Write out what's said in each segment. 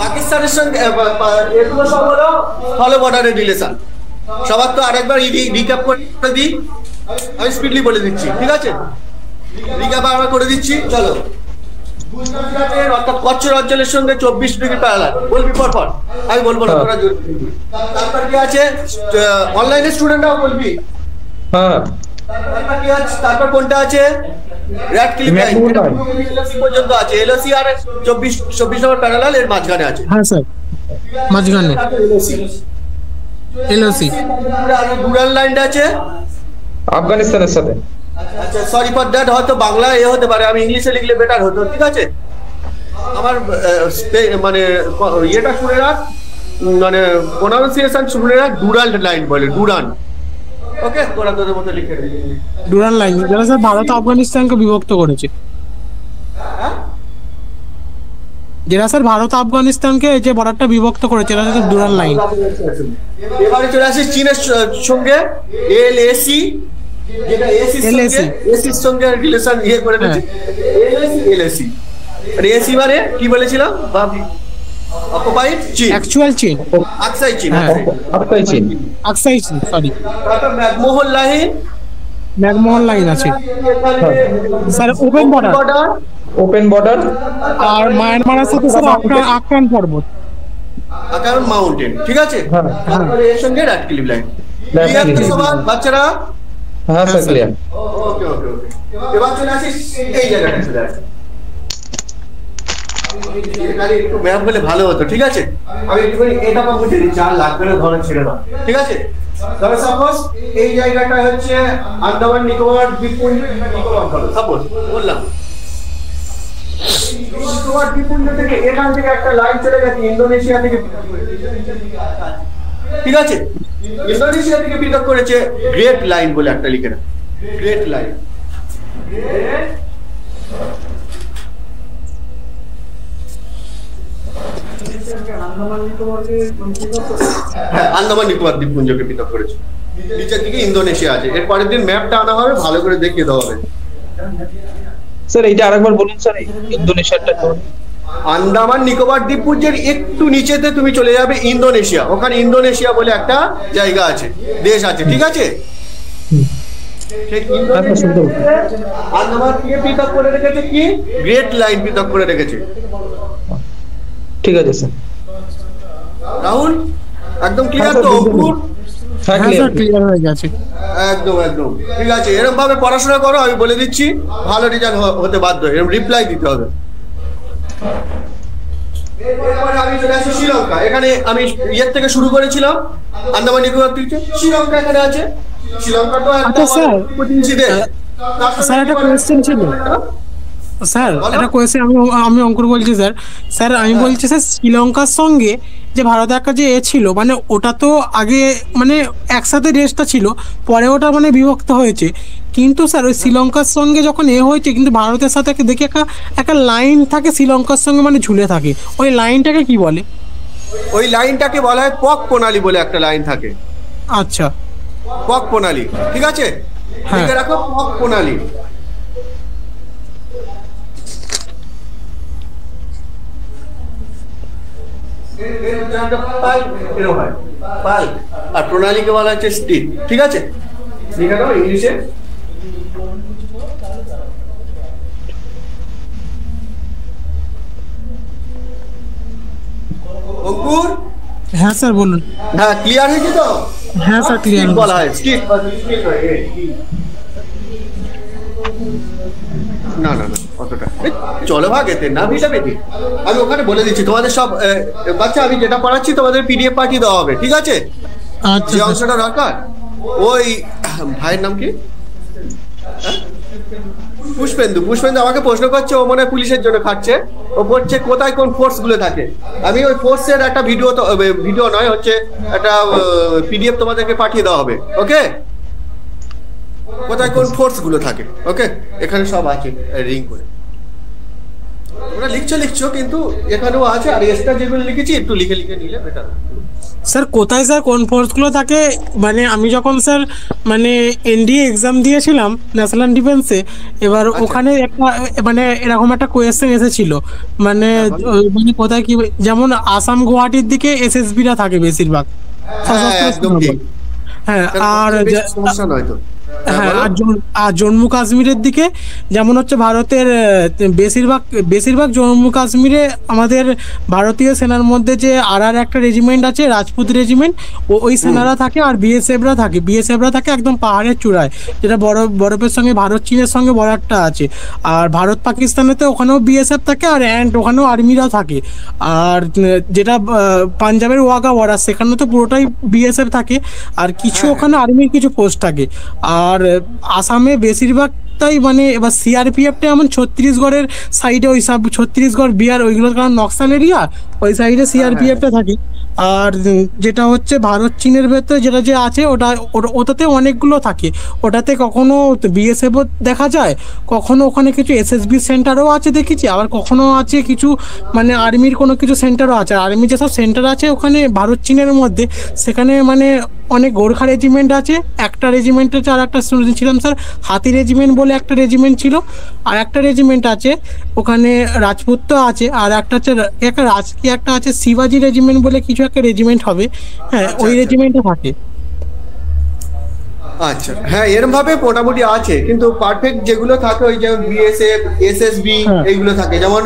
পাকিস্তানের সঙ্গে এগুলো সব হলো ফলো বর্ডারের রিলেশন। সবার তো আরেকবার রিক্যাপ করে দিই, আমি স্পিডলি বলে দিচ্ছি, ঠিক আছে? রিক্যাপ আবার করে দিচ্ছি, চলো। অর্থাৎ কচ্ছ অঞ্চলের সঙ্গে 24 ডিগ্রি প্যারালাল, বলবি পর পর, আমি বলবো না, তোরা জোর। তারপর কি আছে, অনলাইনে স্টুডেন্টরাও বলবি। হ্যাঁ, তারপর কোনটা আছে, রেড ক্লিপ লাইন পর্যন্ত আছে, এলওসি আর 24 নম্বর প্যারালাল এর মাঝখানে আছে। হ্যাঁ স্যার, মাঝখানে এলওসি। ডুরাল লাইনটা আছে আফগানিস্তানের সাথে। আচ্ছা, সরি ফর দ্যাট, হয়তো বাংলা হতে পারে, আমি ইংলিশে লিখলে বেটার হতো, ঠিক আছে? আমার মানে ইয়েটা শুনে রাখ, মানে প্রোনাউন্সিয়েশন শুনে রাখ, ডুরাল লাইন বলে, ডুরান। ওকে, তোরা তোদের মতো লিখে রে। ডুরাল লাইন যেটা স্যার ভারত আফগানিস্তানকে বিভক্ত করেছে, যেটা স্যার ভারত আফগানিস্তানকে যে বর্ডারটা বিভক্ত করেছে, এটা হচ্ছে ডুরাল লাইন। এবারে চলে আসি চীনের সঙ্গে এলএসি, যেটা এসির সঙ্গে রিলেশন করে দিয়েছে, এলএসি। আর এসি মানে কি বলেছিলাম, অকুপাইড চীন, অ্যাকচুয়াল চীন, আকসাই চীন, আকসাই চীন, সরি। তারপর ম্যাকমোহন লাইন আছে স্যার, ওপেন বর্ডার, আর মায়ানমারের সাথে স্যার আক্রান পর্বত, আকারণ মাউন্টেন, ঠিক আছে? তারপরে এর সঙ্গে রেড ক্লিপ লাইন। ক্লিয়ার তো সবার বাচ্চারা? হ্যাঁ স্যার, ক্লিয়ার। ওকে ওকে ওকে, এবার চলে আসি এই জায়গাটা, চলে আসি এখানে একটু ম্যাপ বলে ভালো হতো, ঠিক আছে? আমি একটু এটা পা বুঝে দিচ্ছি, আর লাগবে না, ধরে ছেড়ে দাও, ঠিক আছে? তবে সাপোজ এই জায়গাটা হচ্ছে আন্দামান নিকোবর দ্বীপপুঞ্জ, সাপোজ বললাম নিকোবর দ্বীপপুঞ্জ থেকে এখান থেকে একটা লাইন চলে গেছে ইন্দোনেশিয়া থেকে, ঠিক আছে? ইন্দোনেশিয়া থেকে পৃথক করেছে গ্রেট লাইন বলে একটা, লিখে না, গ্রেট লাইন। আন্দামান নিকোবর দ্বীপপুঞ্জকে পৃথক করেছে, নিচের দিকে ইন্দোনেশিয়া আছে। এর পরের দিন ম্যাপটা আনা হবে, ভালো করে দেখিয়ে দেওয়া হবে। স্যার এইটা আরেকবার বলুন স্যার, ইন্দোনেশিয়াটা। আন্দামান নিকোবর দ্বীপপুঞ্জের একটু নিচেতে তুমি চলে যাবে ইন্দোনেশিয়া, ওখানে ইন্দোনেশিয়া বলে একটা জায়গা আছে, দেশ আছে, ঠিক আছে? আন্দামান থেকে পৃথক করে রেখেছে কি, গ্রেট লাইন পৃথক করে রেখেছে, ঠিক আছে স্যার। রাহুল একদম ক্লিয়ার তো? ক্লিয়ার হয়ে গেছে, একদম একদম ঠিক আছে। এরকম ভাবে পড়াশোনা করো, আমি বলে দিচ্ছি, ভালো রেজাল্ট হতে বাধ্য, এরকম রিপ্লাই দিতে হবে। আমি চলে আসি শ্রীলঙ্কা, এখানে আমি ইয়ের থেকে শুরু করেছিলাম, আন্দামান নিকোবর থেকে শ্রীলঙ্কা এখানে আছে। শ্রীলঙ্কা তো একটা প্রতিবেশী দেশ। স্যার একটা কোয়েশ্চেন ছিল স্যার, একটা কোয়েশ্চেন আমি অঙ্কুর বলছি স্যার। স্যার আমি বলছি স্যার, শ্রীলঙ্কার সঙ্গে যে ভারতের একটা যে ছিল, মানে ওটা তো আগে মানে একসাথে দেশটা ছিল, পরে ওটা মানে বিভক্ত হয়েছে, কিন্তু স্যার ওই শ্রীলঙ্কার সঙ্গে যখন হয়েছে, কিন্তু ভারতের সাথে দেখি একটা লাইন থাকে শ্রীলঙ্কার সঙ্গে, মানে ঝুলে থাকে, ওই লাইনটাকে কি বলে? ওই লাইনটাকে বলা হয় পক প্রণালী বলে একটা লাইন থাকে। আচ্ছা, পক প্রণালী, ঠিক আছে? লিখে রাখো, পক প্রণালী। আর প্রণালীকে বলা হচ্ছে স্টিক, ঠিক আছে? লিখে দাও ইংলিশে। অঙ্কুর, হ্যাঁ স্যার বলুন। হ্যাঁ ক্লিয়ার হয়েছে তো? হ্যাঁ স্যার ক্লিয়ার বলা হয় স্টিক। না না না, অতটা চলো ভাগেতে না, ভিটামিটি আমি ওখানে বলে দিচ্ছি তোমাদের সব বাচ্চা, আমি যেটা পড়াচ্ছি তোমাদের পিডিএফ পাঠিয়ে দেওয়া হবে, ঠিক আছে? যে অংশটা দরকার, ওই ভাইয়ের নাম কি, পুষ্পেন্দু। পুষ্পেন্দু আমাকে প্রশ্ন করছে, ও মনে হয় পুলিশের জন্য খাটছে, ও বলছে কোথায় কোন ফোর্স গুলো থাকে। আমি ওই ফোর্সের একটা ভিডিও নয়, হচ্ছে একটা পিডিএফ তোমাদেরকে পাঠিয়ে দেওয়া হবে, ওকে? কোথায় কোন ফোর্স গুলো থাকে, ওকে? এখানে সব আছে রিং করে, তোমরা লিখছো কিন্তু এখানেও আছে, আর এক্সট্রা যেগুলো লিখেছি একটু লিখে নিলে বেটার। স্যার কোথায় স্যার কোন ফোর্সগুলো থাকে, মানে আমি যখন স্যার মানে এনডিএ এক্সাম দিয়েছিলাম ন্যাশনাল ডিফেন্সে, এবার ওখানে একটা মানে এরকম একটা কোয়েশ্চেন এসেছিল, মানে মানে কোথায় কি, যেমন আসাম গুয়াহাটির দিকে এসএসবিরা থাকে বেশিরভাগ সশস্ত্র একদম সেনাবল। ঠিক। হ্যাঁ, আর সমস্যা নয় তো। হ্যাঁ, আর জম্মু কাশ্মীরের দিকে যেমন হচ্ছে ভারতের বেশিরভাগ বেশিরভাগ জম্মু কাশ্মীরে আমাদের ভারতীয় সেনার মধ্যে যে আর একটা রেজিমেন্ট আছে, রাজপুত রেজিমেন্ট, ওই সেনারা থাকে, আর বিএসএফরা থাকে একদম পাহাড়ের চূড়ায়, যেটা বরফের সঙ্গে ভারত চীনের সঙ্গে বর্ডারটা আছে। আর ভারত পাকিস্তানেতে ওখানেও বিএসএফ থাকে, আর ওখানেও আর্মিরা থাকে। আর যেটা পাঞ্জাবের ওয়াঘা বর্ডার, সেখানে তো পুরোটাই বিএসএফ থাকে, আর কিছু ওখানে আর্মির কিছু পোস্ট থাকে। আর আসামে বেশিরভাগটাই মানে এবার সিআরপিএফটা এমন ছত্তিশগড়ের সাইডে, ওই সব ছত্তিশগড় বিহার ওইগুলো কারণ নকশাল এরিয়া, ওই সাইডে সিআরপিএফটা থাকে। আর যেটা হচ্ছে ভারত চীনের ভেতরে যেটা যে আছে ওটাতে অনেকগুলো থাকে, ওটাতে কখনো বিএসএফও দেখা যায়, কখনো ওখানে কিছু এসএসবি সেন্টারও আছে দেখেছি, আবার কখনো আছে কিছু মানে আর্মির কোনো কিছু সেন্টারও আছে। আর্মির যেসব সেন্টার আছে ওখানে ভারত চীনের মধ্যে, সেখানে মানে অনেক গোর্খা রেজিমেন্ট আছে, একটা রেজিমেন্ট হচ্ছে, আর একটা শুনেছিলাম স্যার হাতি রেজিমেন্ট বলে একটা রেজিমেন্ট ছিল, আর একটা রেজিমেন্ট আছে ওখানে রাজপুত আছে, আর একটা হচ্ছে একটা রাজকীয় একটা আছে শিবাজি রেজিমেন্ট বলে কিছু একটা রেজিমেন্ট হবে, হ্যাঁ ওই রেজিমেন্টে থাকে। আচ্ছা, হ্যাঁ এরকম ভাবে মোটামুটি আছে, কিন্তু পারফেক্ট যেগুলো থাকে ওই যেমন বিএসএফ, এসএসবি এইগুলো থাকে, যেমন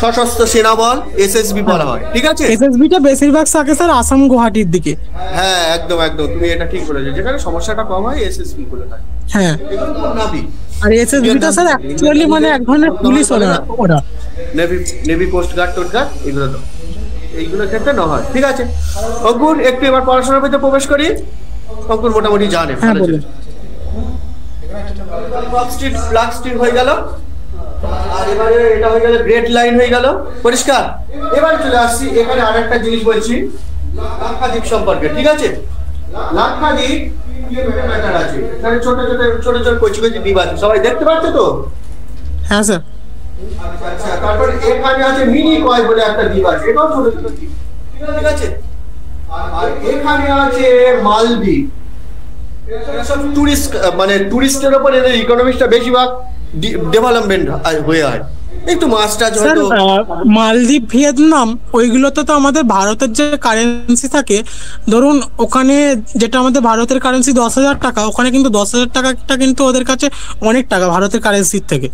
সশস্ত্র সেনা বল, এসএসবি বলা হয়, ঠিক আছে। এসএসবিটা বেশিরভাগ থাকে স্যার আসাম গুয়াহাটির দিকে। হ্যাঁ একদম একদম, তুমি এটা ঠিক বলেছো, যেখানে সমস্যাটা কম হয় এসএসবি গুলো থাকে। হ্যাঁ, এগুলো কোন নাভি? আর এসএসবিটা স্যার অ্যাকচুয়ালি মানে এক ধরনের পুলিশ ওরা navy coast guard toast guard এগুলো তো এইগুলোর ক্ষেত্রে না হয়, ঠিক আছে। অঙ্কুর একটু এবার পড়াশোনার মধ্যে প্রবেশ করি। অঙ্কুর মোটামুটি জানে, হ্যাঁ বলুন। ফ্লাগ স্ট্রিট হয়ে গেল, আর এবারে এটা হয়ে গেল গ্রেট লাইন হয়ে গেল, পরিষ্কার। এবার চলে আসছি এখানে আরেকটা জিনিস বলছি লাক্ষাদ্বীপ সম্পর্কে, ঠিক আছে। লাক্ষাদ্বীপ ম্যাটার আছে, এখানে ছোট ছোট ছোট ছোট কচি কচি দ্বীপ আছে, সবাই দেখতে পাচ্ছে তো? হ্যাঁ স্যার। আচ্ছা, তারপর এখানে আছে মিনি কয় বলে একটা দ্বীপ আছে, এটাও ছোট ছোট দ্বীপ, ঠিক আছে। আর এখানে আছে মালদ্বীপ, সব টুরিস্ট মানে টুরিস্টের উপর এদের ইকোনমিক্সটা বেশিরভাগ ডেভেলপমেন্ট হয়ে হয়, একটু মাছ টাছ হয়তো। মালদ্বীপ, ভিয়েতনাম ওইগুলোতে তো আমাদের ভারতের যে কারেন্সি থাকে, ধরুন ওখানে যেটা আমাদের ভারতের কারেন্সি 10,000 টাকা, ওখানে কিন্তু 10,000 টাকাটা কিন্তু ওদের কাছে অনেক টাকা ভারতের কারেন্সির থেকে।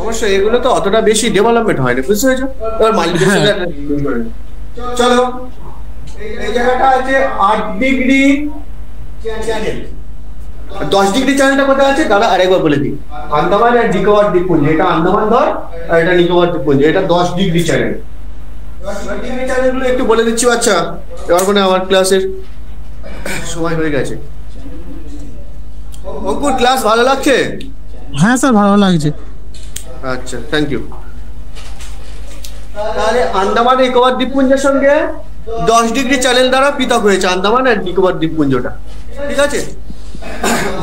অবশ্যই এগুলো তো অতটা বেশি ডেভেলপমেন্ট হয় না, বুঝতে পেরেছো? এবার মালদ্বীপ চলো, এই জায়গাটা আছে 8 ডিগ্রি চ্যানেল। 10 ডিগ্রি চ্যানেলটা কোথায় আছে দাদা আরেকবার বলে দিই, আন্দামান আর নিকোবর দ্বীপপুঞ্জ, এটা আন্দামান ধর আর এটা নিকোবর দ্বীপপুঞ্জ, এটা 10 ডিগ্রি চ্যানেল। 10 ডিগ্রি চ্যানেলগুলো একটু বলে দিচ্ছি বাচ্চা, এবার মানে আমার ক্লাসের সময় হয়ে গেছে। অঙ্কুর ক্লাস ভালো লাগছে? হ্যাঁ স্যার ভালো লাগছে। আচ্ছা, থ্যাংক ইউ। তাহলে আন্দামান নিকোবর দ্বীপপুঞ্জের সঙ্গে 10 ডিগ্রি চ্যানেল দ্বারা পৃথক হয়েছে আন্দামান আর নিকোবর দ্বীপপুঞ্জটা, ঠিক আছে।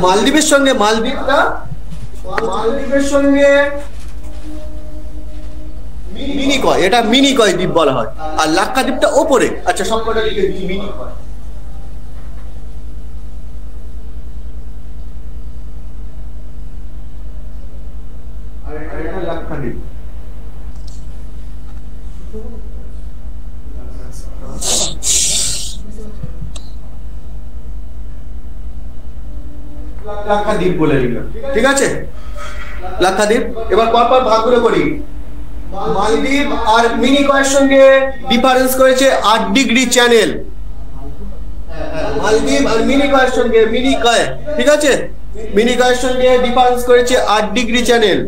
মালদ্বীপের সঙ্গে মালদ্বীপের সঙ্গে মিনি কয়, এটা মিনি কয় দ্বীপ বলা হয়, আর লাক্ষাদ্বীপটা ওপরে। আচ্ছা, সবকটা লিখে দিচ্ছি মিনি কয়। আর এটা লাক্ষাদ্বীপ। লাক্ষাদ্বীপ বলে দিলাম, ঠিক আছে। লাক্ষাদ্বীপ এবার পরপর ভাগগুলো করি। মালদ্বীপ আর মিনি কয়ের সঙ্গে ডিফারেন্স করেছে 8 ডিগ্রি চ্যানেল। মালদ্বীপ আর মিনি কয়ের সঙ্গে মিনি কয়, ঠিক আছে, মিনি কয়ের সঙ্গে ডিফারেন্স করেছে 8 ডিগ্রি চ্যানেল।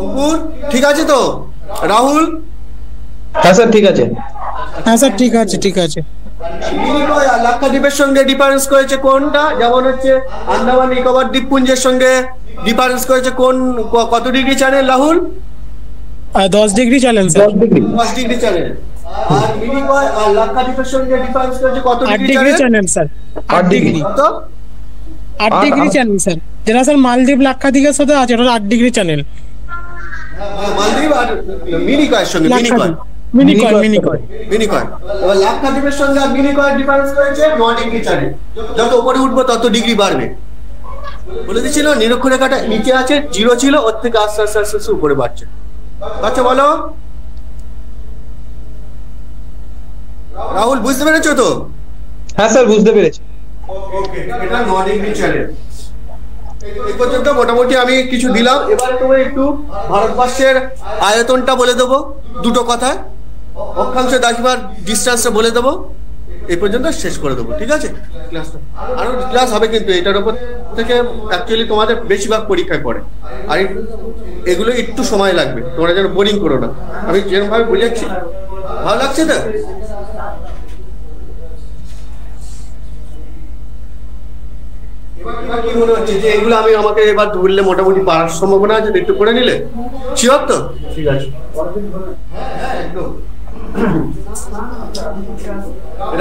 অঙ্কুর ঠিক আছে তো? রাহুল? হ্যাঁ স্যার ঠিক আছে। হ্যাঁ স্যার ঠিক আছে, ঠিক আছে। মিনি কয় আর লাক্ষাদ্বীপের সঙ্গে ডিফারেন্স করেছে কোনটা? যেমন হচ্ছে আন্দামান নিকোবর দ্বীপপুঞ্জের সঙ্গে ডিফারেন্স করেছে কোন কত degree channel Rahul? 10 degree channel sir. 10 degree channel. আর মিনি কয় আর লাক্ষাদ্বীপের সঙ্গে ডিফারেন্স করেছে কত 8 degree degree channel? Channel sir. 8 degree. কত? 8 ডিগ্রি চ্যানেল স্যার, যেটা স্যার মালদ্বীপ লাক্ষাদ্বীপের সাথে আছে, ওটা 8 ডিগ্রি চ্যানেল। মালদ্বীপ আর মিনিকয়ের সঙ্গে মিনিকয় এবার লাক্ষাদ্বীপের সঙ্গে আর মিনিকয়ের ডিফারেন্স রয়েছে 9 ডিগ্রি চারে। যত উপরে উঠবো তত ডিগ্রি বাড়বে। বলে দিচ্ছিল নিরক্ষরেখাটা নিচে আছে, 0 ছিল, ওর থেকে আস্তে আস্তে আস্তে আস্তে উপরে বাড়ছে। আচ্ছা বলো রাহুল, বুঝতে পেরেছো তো? হ্যাঁ স্যার বুঝতে পেরেছি। ওকে, এটা 9 ডিগ্রি চারে। এই পর্যন্ত মোটামুটি আমি কিছু দিলাম। এবারে তোমার একটু ভারতবর্ষের আয়তনটা বলে দেবো দুটো কথায়, অক্ষাংশ দ্রাঘিমার ডিস্টেন্সটা বলে দেবো, এই পর্যন্ত শেষ করে দেবো। ঠিক আছে? ক্লাসটা আরো ক্লাস হবে কিন্তু এটার উপর থেকে অ্যাকচুয়ালি তোমাদের বেশিরভাগ পরীক্ষায় পড়ে, আর এগুলো একটু সময় লাগবে, তোমরা যেন বোরিং করো না। আমি যেরকম ভাবে বুঝাচ্ছি, ভালো লাগছে তো? কি মনে হচ্ছে যে এগুলো আমি আমাকে এবার ধরলে মোটামুটি পারার সম্ভাবনা আছে? একটু করে নিলে শিওর তো? ঠিক আছে,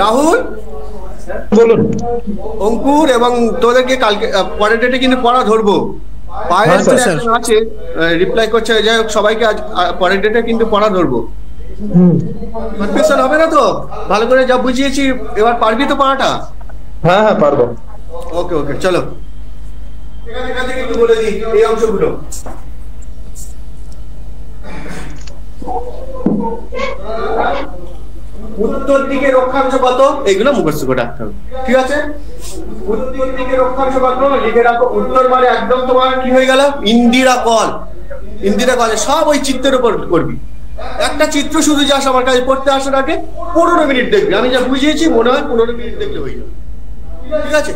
রাহুল বলুন। অঙ্কুর এবং তোদেরকে কালকে পরের ডেটে কিন্তু পড়া ধরবো। পায়ের আছে রিপ্লাই করছে, যাই হোক সবাইকে আজ পরের ডেটে কিন্তু পড়া ধরবো। কনফিউশন হবে না তো? ভালো করে যা বুঝিয়েছি এবার পারবি তো পড়াটা? হ্যাঁ হ্যাঁ পারবো। ওকে ওকে, চলো এখান থেকে একটু বলে দিই এই অংশগুলো। উত্তর দিকে রক্ষাংশ কত, এইগুলো মুখস্থ করে রাখতে হবে। ঠিক আছে? উত্তর দিকে রক্ষাংশ কত লিখে রাখো। উত্তর মানে একদম তোমার কি হয়ে গেল, ইন্দিরা কল। ইন্দিরা কলে সব ওই চিত্রের উপর করবি। একটা চিত্র শুধু যাস আমার কাছে পড়তে আসার আগে 15 মিনিট দেখবি। আমি যা বুঝিয়েছি মনে হয় 15 মিনিট দেখলে হয়ে যাবে। ঠিক আছে?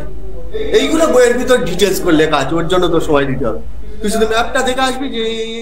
এইগুলো বইয়ের ভিতর ডিটেলস করে লেখা আছে, ওর জন্য তো সময় দিতে হবে। তুই শুধু ম্যাপটা দেখে আসবি যে এই